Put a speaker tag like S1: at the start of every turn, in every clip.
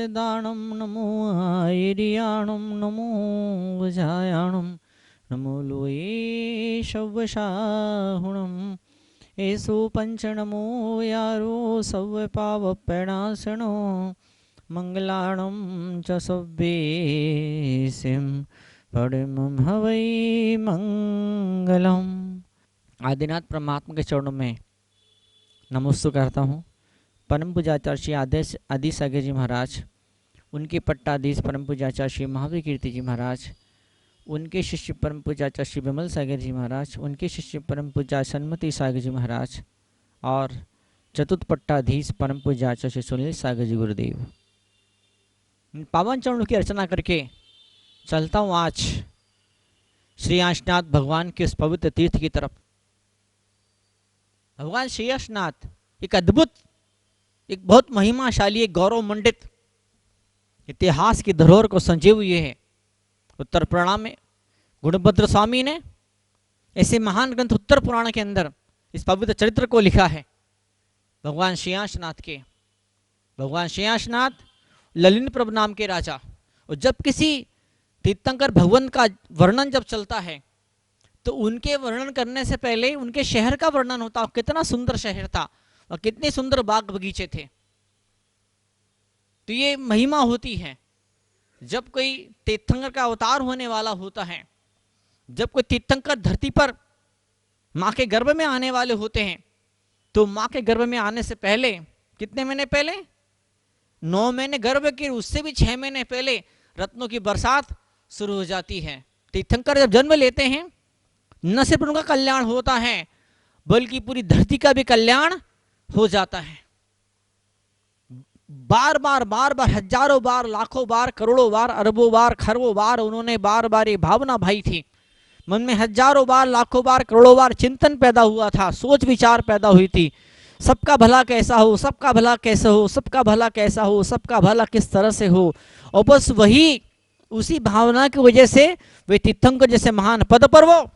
S1: सिदाणं नमो आयर्याणं नमो वजायाणं नमो लोये शव्वशाहुणम् एषु पंचनमो यारो सव्यपावप्रणाशनो मंगलाणं च सव्येसिं परमं हवै मंगलम। आदिनाथ परमात्मा के चरणों में नमस्कार करता हूँ। परम पूज्याचार्य श्री आदि सागर जी महाराज, उनके पट्टाधीश परम पूज्याचार्य श्री महावीर कीर्ति जी महाराज, उनके शिष्य परम पूज्याचार्य श्री विमल सागर जी महाराज, उनके शिष्य परम पूज्य सन्मति सागर जी महाराज और चतुर्थ पट्टाधीश परम पूज्याचार्य श्री सुनील सागर जी गुरुदेव, पावन चरणों की अर्चना करके चलता हूँ आज श्री आशनाथ भगवान के उस पवित्र तीर्थ की तरफ। भगवान श्री आशनाथ एक अद्भुत, एक बहुत महिमाशाली, एक गौरव मंडित इतिहास की धरोहर को संजोए हुए है। उत्तर पुराण में गुणभद्र स्वामी ने ऐसे महान ग्रंथ उत्तर पुराण के अंदर इस पवित्र चरित्र को लिखा है भगवान श्रीयांशनाथ के। भगवान श्रीयांशनाथ ललिन प्रभ नाम के राजा, और जब किसी तीर्थंकर भगवान का वर्णन जब चलता है तो उनके वर्णन करने से पहले उनके शहर का वर्णन होता, कितना सुंदर शहर था और कितने सुंदर बाग बगीचे थे। तो ये महिमा होती है जब कोई तीर्थंकर का अवतार होने वाला होता है, जब कोई तीर्थंकर धरती पर माँ के गर्भ में आने वाले होते हैं, तो माँ के गर्भ में आने से पहले कितने महीने पहले, 9 महीने गर्भ के, उससे भी 6 महीने पहले रत्नों की बरसात शुरू हो जाती है। तीर्थंकर जब जन्म लेते हैं, न सिर्फ उनका कल्याण होता है बल्कि पूरी धरती का भी कल्याण हो जाता है। बार बार हजारों बार, लाखों बार, करोड़ों बार, अरबों बार, खरबों बार उन्होंने बार बार ये भावना भाई थी मन में, हजारों बार, लाखों बार, करोड़ों बार चिंतन पैदा हुआ था, सोच विचार पैदा हुई थी, सबका भला कैसा हो, सबका भला कैसे हो, सबका भला कैसा हो, सबका भला किस तरह से हो। और बस वही, उसी भावना की वजह से वे तीर्थंकर जैसे महान पद पर वो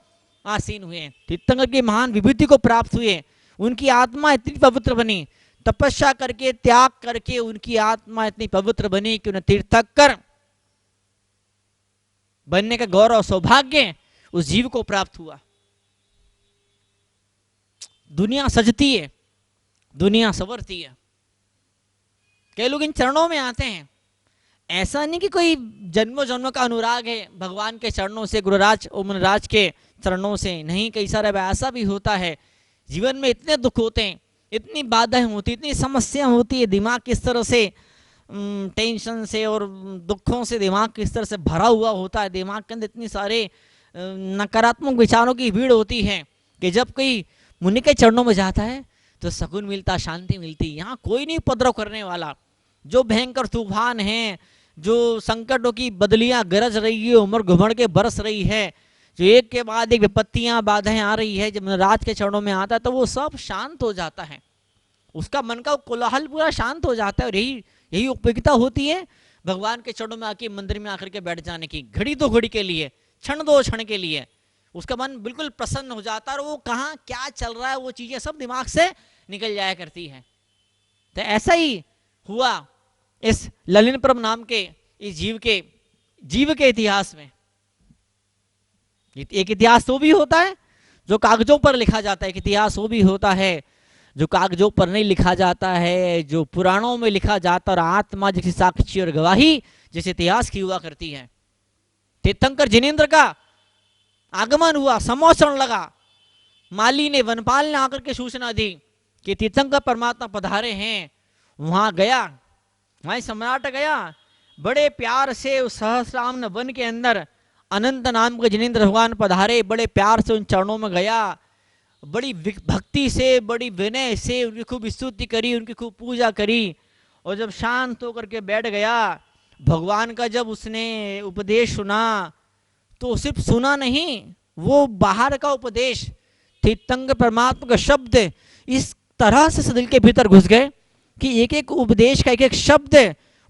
S1: आसीन हुए, तीर्थंकर की महान विभूति को प्राप्त हुए। उनकी आत्मा इतनी पवित्र बनी, तपस्या करके, त्याग करके उनकी आत्मा इतनी पवित्र बनी कि उन्हें तीर्थंकर बनने का गौरव सौभाग्य उस जीव को प्राप्त हुआ। दुनिया सजती है, दुनिया संवरती है। कई लोग इन चरणों में आते हैं, ऐसा नहीं कि कोई जन्मों जन्मों का अनुराग है भगवान के चरणों से, गुरुराज ओमराज के चरणों से, नहीं। कई सारा ऐसा भी होता है, जीवन में इतने दुख होते हैं, इतनी बाधाएं होती, इतनी समस्या होती है, दिमाग किस तरह से टेंशन से और दुखों से दिमाग किस तरह से भरा हुआ होता है, दिमाग के अंदर इतनी सारे नकारात्मक विचारों की भीड़ होती है कि जब कोई मुनि के चरणों में जाता है तो सुकून मिलता, शांति मिलती। यहाँ कोई नहीं उपद्रव करने वाला। जो भयंकर तूफान है, जो संकटों की बदलियां गरज रही है, उमड़ घुमड़ के बरस रही है, जो एक के बाद एक विपत्तियां बाधाएं आ रही है, जब राज के चरणों में आता है तो वो सब शांत हो जाता है, उसका मन का कोलाहल पूरा शांत हो जाता है। और यही उपयोगिता होती है भगवान के चरणों में आके, मंदिर में आकर के बैठ जाने की। घड़ी दो घड़ी के लिए, क्षण दो क्षण के लिए उसका मन बिल्कुल प्रसन्न हो जाता है, और वो कहाँ क्या चल रहा है वो चीजें सब दिमाग से निकल जाया करती है। तो ऐसा ही हुआ इस ललिन प्रभ नाम के इस जीव के इतिहास में। एक इतिहास वो भी होता है जो कागजों पर लिखा जाता है, एक इतिहास वो भी होता है जो कागजों पर नहीं लिखा जाता है, जो पुराणों में लिखा जाता और आत्मा जैसी साक्षी और गवाही जैसे इतिहास की हुआ करती है। तीर्थंकर जिनेंद्र का आगमन हुआ, समोचन लगा, माली ने, वनपाल ने आकर के सूचना दी कि तीर्थंकर परमात्मा पधारे हैं। वहां गया, वहां सम्राट गया, बड़े प्यार से उस सहस्राम वन के अंदर अनंत नाम के जिनेंद्र भगवान पधारे, बड़े प्यार से उन चरणों में गया, बड़ी भक्ति से, बड़ी विनय से उनकी खूब स्तुति करी, उनकी खूब पूजा करी। और जब शांत होकर के बैठ गया, भगवान का जब उसने उपदेश सुना तो सिर्फ सुना नहीं, वो बाहर का उपदेश, तीर्थंकर परमात्मा का शब्द इस तरह से दिल के भीतर घुस गए कि एक एक उपदेश का एक एक शब्द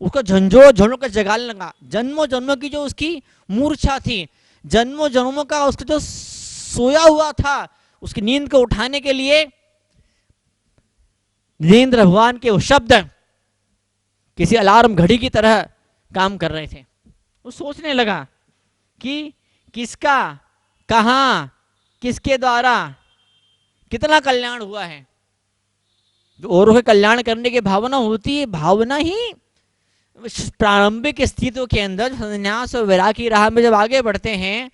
S1: उसको झंझोड़ झोड़ कर जगाने लगा। जन्मों जन्मों की जो उसकी मूर्छा थी, जन्मों जन्मों का उसका जो सोया हुआ था, उसकी नींद को उठाने के लिए जिनेंद्र भगवान के वो शब्द किसी अलार्म घड़ी की तरह काम कर रहे थे। वो सोचने लगा कि किसका, कहाँ, किसके द्वारा कितना कल्याण हुआ है। जो औरों के कल्याण करने की भावना होती है, भावना ही प्रारंभिक स्थितियों के अंदर संन्यास और वैराग्य की राह में जब आगे बढ़ते हैं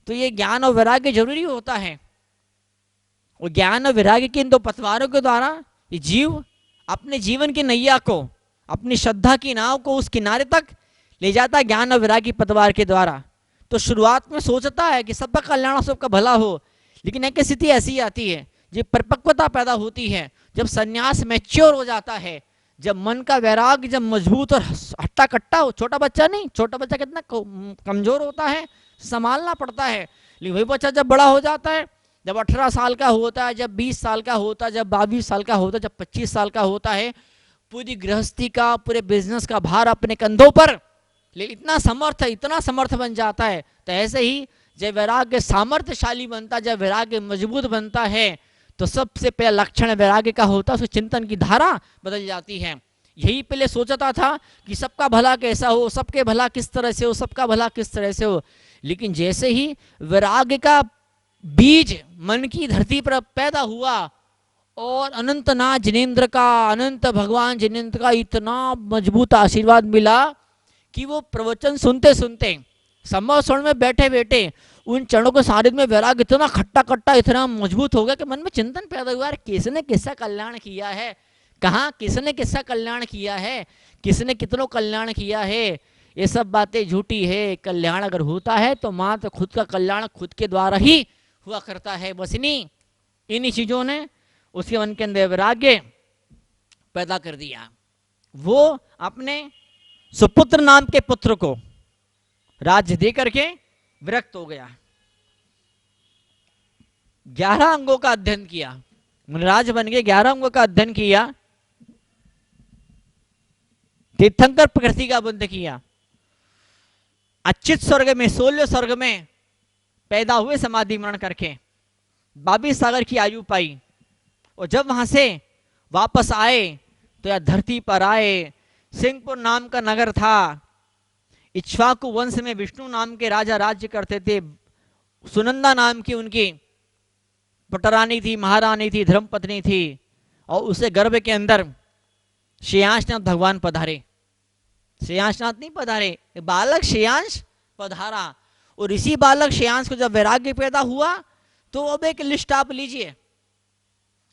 S1: तो ये ज्ञान और वैराग्य जरूरी होता है। और ज्ञान और वैराग्य के इन दो पतवारों के द्वारा ये जीव अपने जीवन की नैया को, अपनी श्रद्धा की नाव को उस किनारे तक ले जाता है ज्ञान और वैराग्य की पतवार के द्वारा। तो शुरुआत में सोचता है कि सबका कल्याण, सबका भला हो, लेकिन एक स्थिति ऐसी आती है, जब परिपक्वता पैदा होती है, जब संन्यास मैच्योर हो जाता है, जब मन का वैराग्य जब मजबूत और हट्टा कट्टा हो। छोटा बच्चा नहीं, छोटा बच्चा कितना कमजोर होता है, संभालना पड़ता है। लेकिन वही बच्चा जब बड़ा हो जाता है, जब 18 साल का होता है, जब 20 साल का होता है, जब 22 साल का होता है, जब 25 साल का होता है, पूरी गृहस्थी का, पूरे बिजनेस का भार अपने कंधों पर ले इतना समर्थ बन जाता है। तो ऐसे ही जब वैराग्य सामर्थ्यशाली बनता, जब वैराग्य मजबूत बनता है, तो सबसे पहला लक्षण वैराग्य का होता है, उसके चिंतन की धारा बदल जाती है। यही पहले सोचता था कि सबका भला कैसा हो, सबके भला किस तरह से हो, सबका भला किस तरह से हो। लेकिन जैसे ही वैराग्य का बीज मन की धरती पर पैदा हुआ और अनंतनाथ जिनेंद्र का, अनंत भगवान जिनेंद्र का इतना मजबूत आशीर्वाद मिला कि वो प्रवचन सुनते सुनते, संभव स्वर्ण में बैठे बैठे उन चरणों के सानिध्य में वैराग्य इतना खट्टा खट्टा, इतना मजबूत हो गया कि मन में चिंतन पैदा हुआ, किसने किसका कल्याण किया है, कहाँ किसने किसका कल्याण किया है, किसने कितनों कल्याण किया है। ये सब बातें झूठी है। कल्याण अगर होता है तो मात्र खुद का कल्याण खुद के द्वारा ही हुआ करता है। बस इन्हीं चीजों ने उसके मन के अंदर वैराग्य पैदा कर दिया। वो अपने सुपुत्र नाम के पुत्र को राज्य दे करके विरक्त हो गया। 11 अंगों का अध्ययन किया, मुनिराज बन गए, 11 अंगों का अध्ययन किया, तीर्थंकर प्रकृति का बंध किया, अच्युत स्वर्ग में 16 स्वर्ग में पैदा हुए समाधि मरण करके 22 सागर की आयु पाई। और जब वहां से वापस आए तो यह धरती पर आए। सिंहपुर नाम का नगर था। इक्ष्वाकु वंश में विष्णु नाम के राजा राज्य करते थे। सुनंदा नाम की उनकी पटरानी थी, महारानी थी, धर्मपत्नी थी। और उसे गर्भ के अंदर श्रेयांशनाथ भगवान पधारे। श्रेयांशनाथ नहीं पधारे, बालक श्रेयांश पधारा। और इसी बालक श्रेयांश को जब वैराग्य पैदा हुआ तो अब एक लिस्ट आप लीजिए।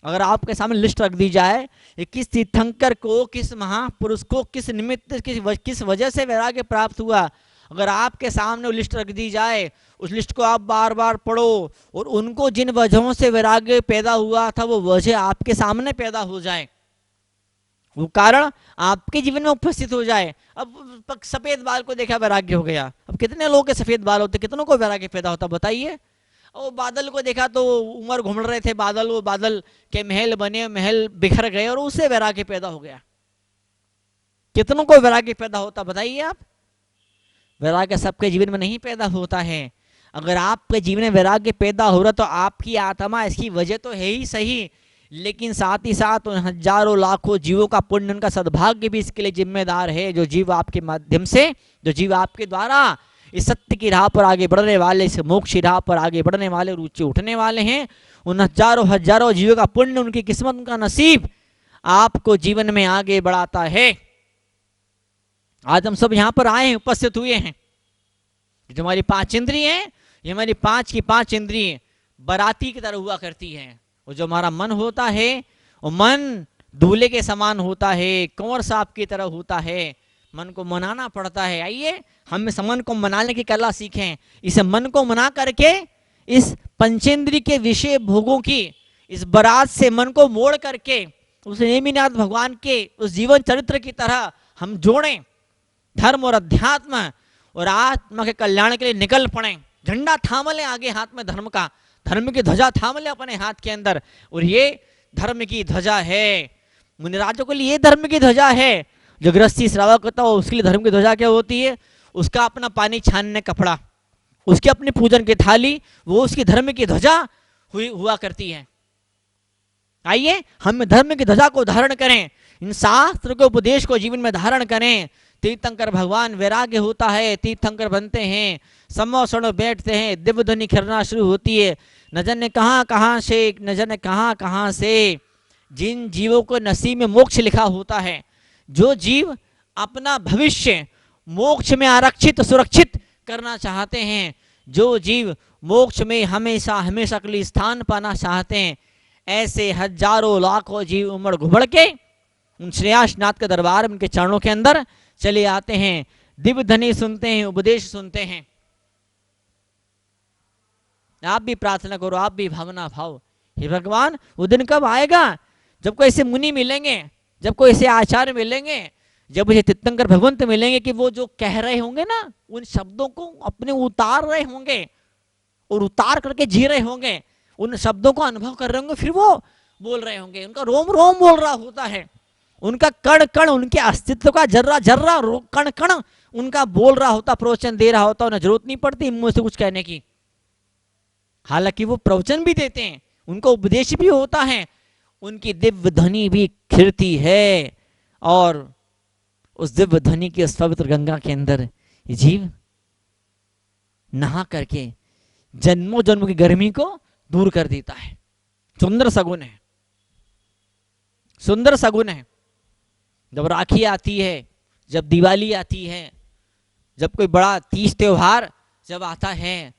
S1: अगर आपके सामने लिस्ट रख दी जाए किस तीर्थंकर को, किस महापुरुष को, किस निमित्त, किस वजह से वैराग्य प्राप्त हुआ, अगर आपके सामने वो लिस्ट रख दी जाए, उस लिस्ट को आप बार बार पढ़ो और उनको जिन वजहों से वैराग्य पैदा हुआ था वो वजह आपके सामने पैदा हो जाए, वो कारण आपके जीवन में उपस्थित हो जाए। अब सफेद बाल को देखा वैराग्य हो गया। अब कितने लोगों के सफेद बाल होते, कितनों को वैराग्य पैदा होता बताइए। और बादल को देखा तो उमर घूम रहे थे बादल, वो बादल के महल बने, महल बिखर गए और उससे वैराग्य पैदा हो गया। कितनों को वैराग्य पैदा होता बताइए आप। वैराग्य सबके जीवन में नहीं पैदा होता है। अगर आपके जीवन में वैराग्य पैदा हो रहा तो आपकी आत्मा इसकी वजह तो है ही सही, लेकिन साथ ही साथ उन हजारों लाखों जीवों का पुण्य, उनका सद्भाग्य भी इसके लिए जिम्मेदार है। जो जीव आपके माध्यम से, जो जीव आपके द्वारा इस सत्य की राह पर आगे बढ़ने वाले, इस मोक्ष की राह पर आगे बढ़ने वाले, ऊंचे उठने वाले हैं, उन हजारों हजारों जीवों का पुण्य, उनकी किस्मत, उनका नसीब आपको जीवन में आगे बढ़ाता है। आज हम सब यहाँ पर आए हैं, उपस्थित हुए हैं। जो हमारी 5 इंद्रिय हैं, ये हमारी 5 की 5 इंद्रिय बाराती की तरह हुआ करती हैं। और जो हमारा मन होता है वो मन दूल्हे के समान होता है, कंवर साहब की तरह होता है। मन को मनाना पड़ता है। आइए हम इस मन को मनाने की कला सीखें। इस मन को मना करके इस पंचेंद्रिय के विषय भोगों की इस बारात से मन को मोड़ करके उस नेमिनाथ भगवान के उस जीवन चरित्र की तरह हम जोड़ें। धर्म और अध्यात्म और आत्मा के कल्याण के लिए निकल पड़े। झंडा थाम ले आगे हाथ में धर्म का, धर्म की ध्वजा थाम ले अपने हाथ के अंदर। और ये धर्म की ध्वजा है। मुनिराजों के लिए ये धर्म की ध्वजा है। जो गृहस्थी श्रावक करता हो उसके लिए धर्म की ध्वजा क्या होती है? उसका अपना पानी छानने कपड़ा, उसकी अपनी पूजन की थाली, वो उसकी धर्म की ध्वजा हुआ करती है। आइए हम धर्म की ध्वजा को धारण करें। इन शास्त्र के उपदेश को जीवन में धारण करें। तीर्थंकर भगवान वैराग्य होता है, तीर्थंकर बनते हैं, समोसण बैठते हैं, दिव्य ध्वनि खिरना शुरू होती है। न जाने कहाँ कहाँ से, न जाने कहाँ कहाँ से जिन जीवों को नसीब में मोक्ष लिखा होता है, जो जीव अपना भविष्य मोक्ष में आरक्षित सुरक्षित करना चाहते हैं, जो जीव मोक्ष में हमेशा हमेशा के लिए स्थान पाना चाहते हैं, ऐसे हजारों लाखों जीव उमड़ घुमड़ के उन श्रेयासनाथ के दरबार, उनके चरणों के अंदर चले आते हैं, दिव्य ध्वनि सुनते हैं, उपदेश सुनते हैं। आप भी प्रार्थना करो, आप भी भावना भाव, हे भगवान वो दिन कब आएगा जब कोई ऐसे मुनि मिलेंगे, जब कोई ऐसे आचार्य मिलेंगे, जब मुझे तीर्थंकर भगवंत मिलेंगे कि वो जो कह रहे होंगे ना, उन शब्दों को अपने उतार रहे होंगे और उतार करके जी रहे होंगे, उन शब्दों को अनुभव कर रहे होंगे, फिर वो बोल रहे होंगे, उनका रोम रोम बोल रहा होता है, उनका कण कण, उनके अस्तित्व का जर्रा जर्रा कण कण उनका बोल रहा होता, प्रवचन दे रहा होता। उन्हें जरूरत नहीं पड़ती मुंह से कुछ कहने की, हालांकि वो प्रवचन भी देते हैं, उनको उपदेश भी होता है, उनकी दिव्य ध्वनि भी खिरती है, और उस दिव्य ध्वनि की उस पवित्र गंगा के अंदर जीव नहा करके जन्मों जन्म की गर्मी को दूर कर देता है। सुंदर सगुन है, सुंदर सगुन है। जब राखी आती है, जब दिवाली आती है, जब कोई बड़ा तीज त्योहार जब आता है,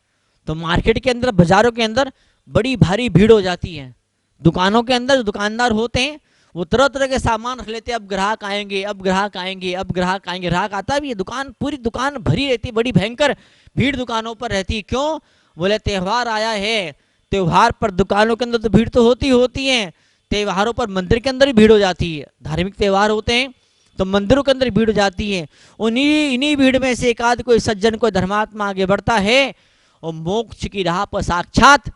S1: तो मार्केट के अंदर, बाजारों के अंदर बड़ी भारी भीड़ हो जाती है। दुकानों के अंदर जो दुकानदार होते हैं वो तरह तरह के सामान रख लेते हैं, अब ग्राहक आएंगे, अब ग्राहक आएंगे, अब ग्राहक आएंगे, ग्राहक आता भी है, दुकान पूरी दुकान भरी रहती है, बड़ी भयंकर भीड़ दुकानों पर रहती है। क्यों? बोले त्योहार आया है, त्योहार पर दुकानों के अंदर तो भीड़ तो होती है, त्योहारों पर मंदिर के अंदर ही भीड़ हो जाती है। धार्मिक त्योहार होते हैं तो मंदिरों के अंदर भीड़ हो जाती है। इन्हीं भीड़ में से एक आध कोई सज्जन, कोई धर्मात्मा आगे बढ़ता है और मोक्ष की राह पर साक्षात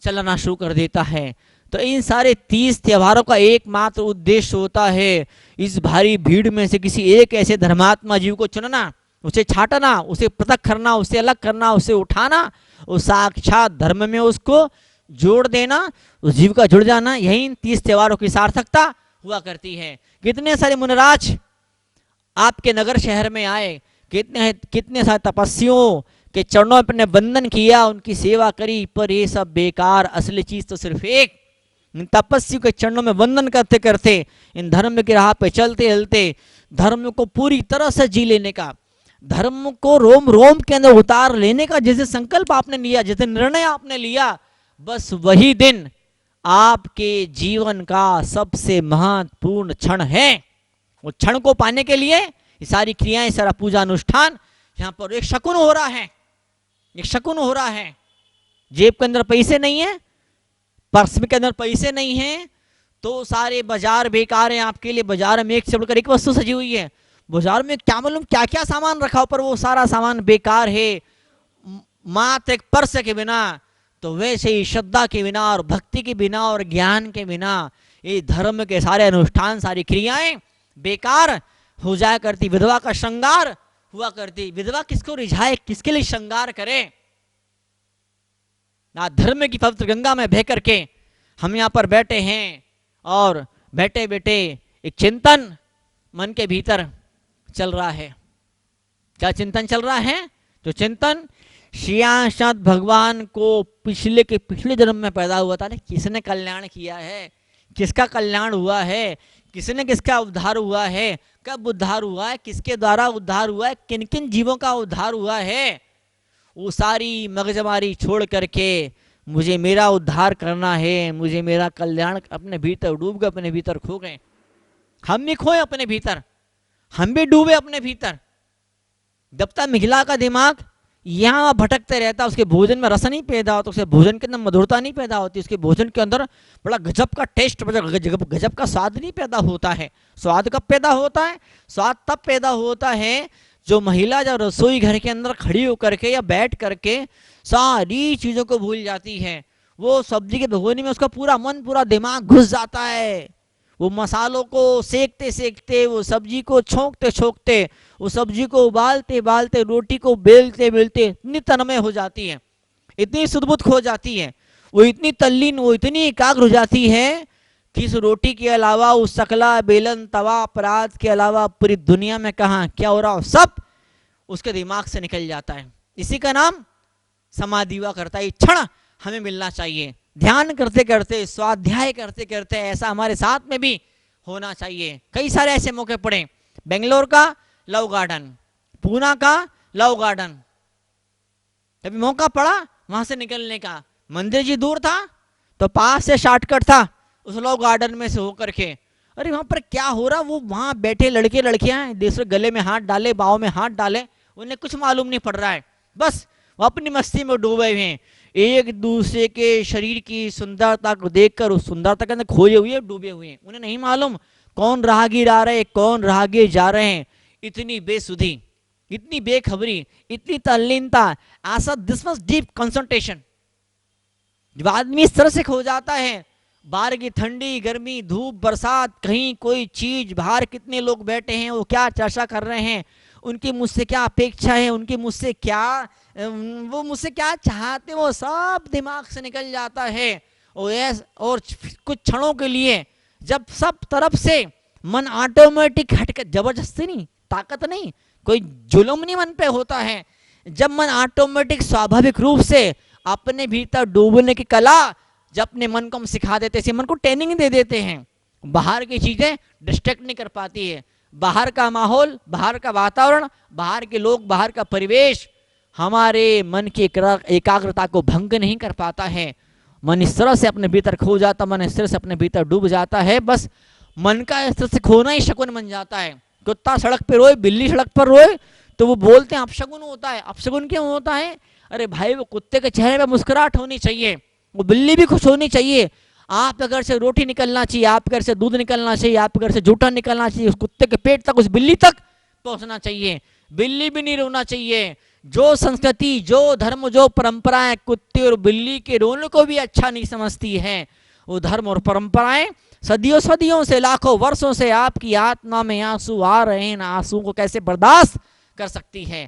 S1: चलना शुरू कर देता है। तो इन सारे 30 त्योहारों का एकमात्र उद्देश्य होता है, इस भारी भीड़ में से किसी एक ऐसे धर्मात्मा जीव को चुनना, उसे छाटना, उसे पृथक करना, उसे अलग करना, उसे उठाना, और साक्षात धर्म में उसको जोड़ देना, उस जीव का जुड़ जाना। यही इन 30 त्योहारों की सार्थकता हुआ करती है। कितने सारे मुनिराज आपके नगर शहर में आए, कितने सारे तपस्वियों के चरणों पर ने वंदन किया, उनकी सेवा करी, पर ये सब बेकार, असली चीज तो सिर्फ एक, इन तपस्वियों के चरणों में वंदन करते करते, इन धर्म की राह पे चलते चलते, धर्म को पूरी तरह से जी लेने का, धर्म को रोम रोम के अंदर उतार लेने का जैसे संकल्प आपने लिया, जैसे निर्णय आपने लिया, बस वही दिन आपके जीवन का सबसे महत्वपूर्ण क्षण है। वो क्षण को पाने के लिए ये सारी क्रियाएं, सारा पूजा अनुष्ठान यहाँ पर एक शकुन हो रहा है, एक शकुन हो रहा है। जेब के अंदर पैसे नहीं है, पर्स के अंदर पैसे नहीं है, तो सारे बाजार बेकार हैं आपके लिए। बाजार में एक से बढ़कर एक वस्तु सजी हुई है, बाजार में क्या मालूम क्या क्या सामान रखा हो, पर वो सारा सामान बेकार है। मात्र एक पर्स के बिना, तो वैसे ही श्रद्धा के बिना और भक्ति के बिना और ज्ञान के बिना ये धर्म के सारे अनुष्ठान, सारी क्रियाएं बेकार हो जाया करती। विधवा का श्रृंगार हुआ करती, विधवा किसको रिझाए, किसके लिए श्रृंगार करे। ना धर्म की पवित्र गंगा में बह करके हम यहाँ पर बैठे हैं, और बैठे बैठे एक चिंतन मन के भीतर चल रहा है। क्या चिंतन चल रहा है? जो चिंतन श्रीयासनाथ भगवान को पिछले जन्म में पैदा हुआ था, किसने कल्याण किया है, किसका कल्याण हुआ है, किसने किसका उद्धार हुआ है, कब उद्धार हुआ है, किसके द्वारा उद्धार हुआ है, किन किन जीवों का उद्धार हुआ है, वो सारी मगजमारी छोड़ करके मुझे मेरा उद्धार करना है, मुझे मेरा कल्याण, अपने भीतर डूब गए, अपने भीतर खो गए। हम भी खोए अपने भीतर, हम भी डूबे अपने भीतर। जब तक महिला का दिमाग यहाँ भटकते रहता, उसके भोजन में रस नहीं पैदा होता, उसके भोजन के अंदर मधुरता नहीं पैदा होती, उसके भोजन के अंदर बड़ा गजब का टेस्ट, गजब का स्वाद नहीं पैदा होता है। स्वाद कब पैदा होता है? स्वाद तब पैदा होता है जो महिला जब रसोई घर के अंदर खड़ी होकर के या बैठ करके सारी चीजों को भूल जाती है। वो सब्जी के भगोनी में उसका पूरा मन, पूरा दिमाग घुस जाता है। वो मसालों को सेकते सेकते, वो सब्जी को छोंकते छोंकते, वो सब्जी को उबालते उबालते, रोटी को बेलते बेलते इतनी तन्मय हो जाती है, इतनी सुदबुद्ध हो जाती है, वो इतनी तल्लीन, वो इतनी एकाग्र हो जाती है कि इस रोटी के अलावा, उस सकला बेलन तवा परात के अलावा पूरी दुनिया में कहाँ क्या हो रहा हो, सब उसके दिमाग से निकल जाता है। इसी का नाम समाधि हुआ करता है। क्षण हमें मिलना चाहिए, ध्यान करते करते, स्वाध्याय करते करते, ऐसा हमारे साथ में भी होना चाहिए। कई सारे ऐसे मौके पड़े, बेंगलोर का लव गार्डन, पूना का लव गार्डन, कभी मौका पड़ा वहां से निकलने का, मंदिर जी दूर था तो पास से शॉर्टकट था उस लव गार्डन में से होकर के। अरे वहां पर क्या हो रहा, वो वहां बैठे लड़के लड़कियां दूसरे गले में हाथ डाले, बाहों में हाथ डाले, उन्हें कुछ मालूम नहीं पड़ रहा है, बस वो अपनी मस्ती में डूबे हुए हैं, एक दूसरे के शरीर की सुंदरता को देखकर उस सुंदरता के अंदर खोए हुए डूबे हुए हैं। उन्हें नहीं मालूम कौन राहगीर आ रहे, कौन राहगीर जा रहे हैं। इतनी बेसुधी, इतनी बेखबरी, इतनी तल्लीनता, ऐसा दिस मच डीप कंसंट्रेशन। जब आदमी इस तरह से खो जाता है, बाहर की ठंडी गर्मी धूप बरसात, कहीं कोई चीज, बाहर कितने लोग बैठे हैं, वो क्या चर्चा कर रहे हैं, उनकी मुझसे क्या अपेक्षा है, उनकी मुझसे क्या, वो मुझसे क्या चाहते हैं, वो सब दिमाग से निकल जाता है। और कुछ क्षणों के लिए जब सब तरफ से मन ऑटोमेटिक हटकर, जबरदस्ती नहीं, ताकत नहीं, कोई जुल्म नहीं मन पे होता है, जब मन ऑटोमेटिक स्वाभाविक रूप से अपने भीतर डूबने की कला जब अपने मन को हम सिखा देते हैं, मन को ट्रेनिंग दे देते हैं, बाहर की चीजें डिस्ट्रैक्ट नहीं कर पाती है, बाहर का माहौल, बाहर का वातावरण, बाहर के लोग, बाहर का परिवेश हमारे मन की एकाग्रता को भंग नहीं कर पाता है। मन इस तरह से अपने भीतर खो जाता, मन इस तरह से अपने भीतर डूब जाता है, बस मन का इस तरह से खोना ही शकुन बन जाता है। कुत्ता सड़क पर रोए, बिल्ली सड़क पर रोए तो वो बोलते हैं अपशगुन होता है। अपशगुन क्यों होता है? अरे भाई, वो कुत्ते के चेहरे पे मुस्कुराहट होनी चाहिए, वो बिल्ली भी खुश होनी चाहिए, आपके घर से रोटी निकलना चाहिए, आपके घर से दूध निकलना चाहिए, आपके घर से जूठा निकलना चाहिए, उस कुत्ते के पेट तक, उस बिल्ली तक पहुंचना चाहिए, बिल्ली भी नहीं रोना चाहिए। जो संस्कृति, जो धर्म, जो परंपराएं कुत्ते और बिल्ली के रोने को भी अच्छा नहीं समझती है, वो धर्म और परंपराएं सदियों सदियों से, लाखों वर्षों से आपकी आत्मा में आंसू आ रहे हैं, आंसू को कैसे बर्दाश्त कर सकती है।